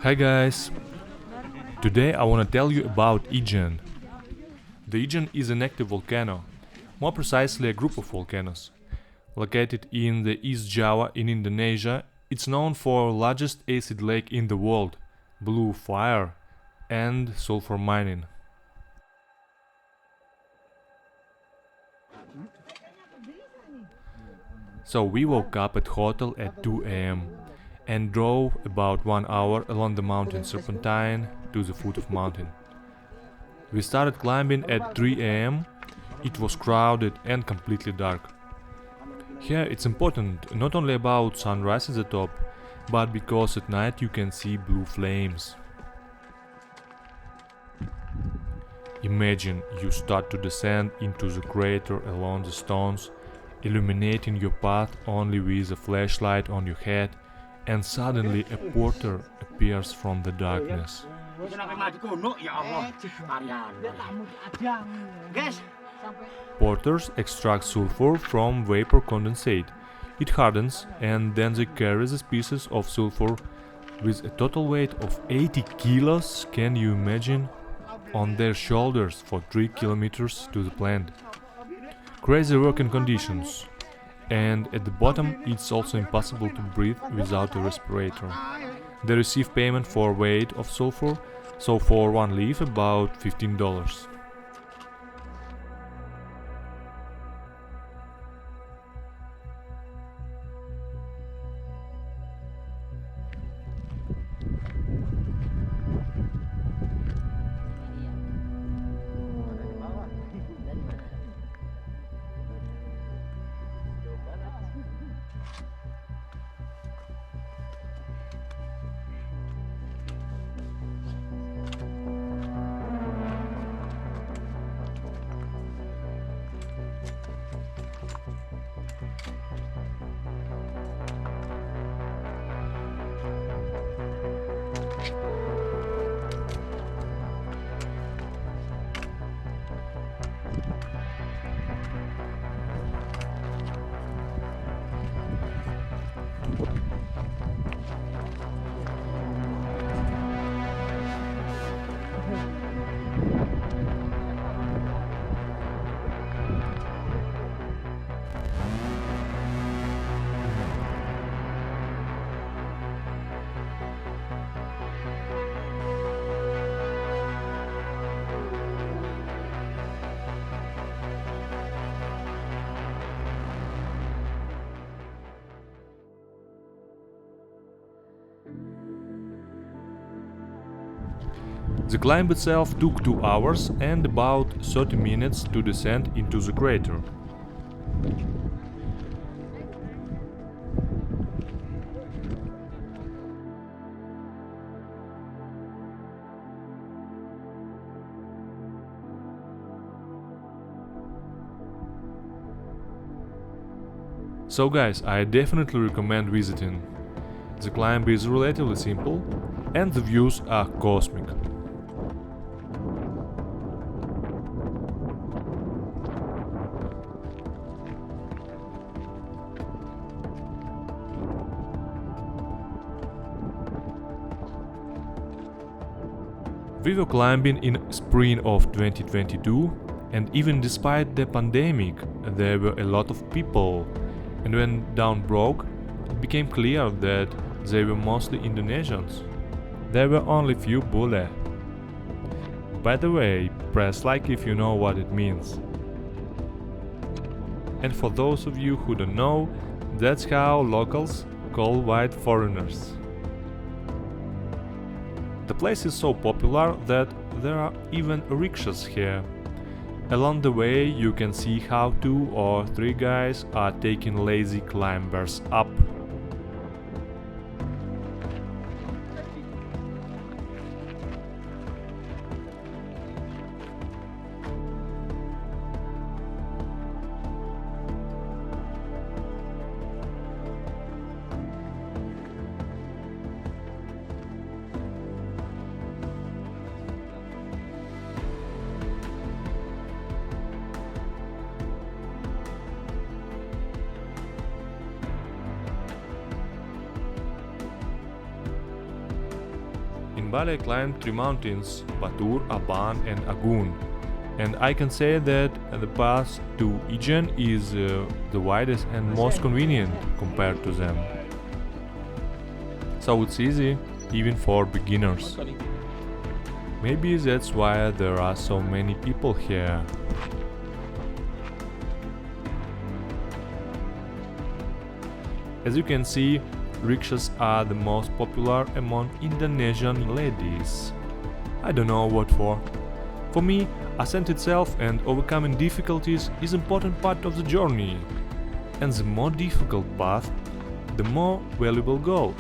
Hi guys! Today I want to tell you about Ijen. The Ijen is an active volcano, more precisely a group of volcanoes. Located in the East Java in Indonesia, it's known for largest acid lake in the world, blue fire and sulfur mining. So we woke up at hotel at 2 am and drove about 1 hour along the mountain serpentine to the foot of mountain. We started climbing at 3 am. It was crowded and completely dark. Here it's important not only about sunrise at the top, but because at night you can see blue flames. Imagine you start to descend into the crater along the stones, illuminating your path only with a flashlight on your head, and suddenly a porter appears from the darkness. Porters extract sulfur from vapor condensate. It hardens and then they carry these pieces of sulfur with a total weight of 80 kilos, can you imagine, on their shoulders for 3 kilometers to the plant. Crazy working conditions. And at the bottom it's also impossible to breathe without a respirator. They receive payment for weight of sulfur, so for one leaf about $15. The climb itself took 2 hours and about 30 minutes to descend into the crater. So guys, I definitely recommend visiting. The climb is relatively simple and the views are cosmic. We were climbing in spring of 2022, and even despite the pandemic, there were a lot of people, and when dawn broke, it became clear that they were mostly Indonesians. There were only few bule. By the way, press like if you know what it means. And for those of you who don't know, that's how locals call white foreigners. The place is so popular that there are even rickshaws here. Along the way you can see how 2 or 3 guys are taking lazy climbers up. In Bali I climbed 3 mountains, Batur, Aban and Agun. And I can say that the path to Ijen is the widest and most convenient compared to them. So it's easy, even for beginners. Maybe that's why there are so many people here. As you can see, rickshaws are the most popular among Indonesian ladies. I don't know what for. For me, ascent itself and overcoming difficulties is an important part of the journey. And the more difficult path, the more valuable goal.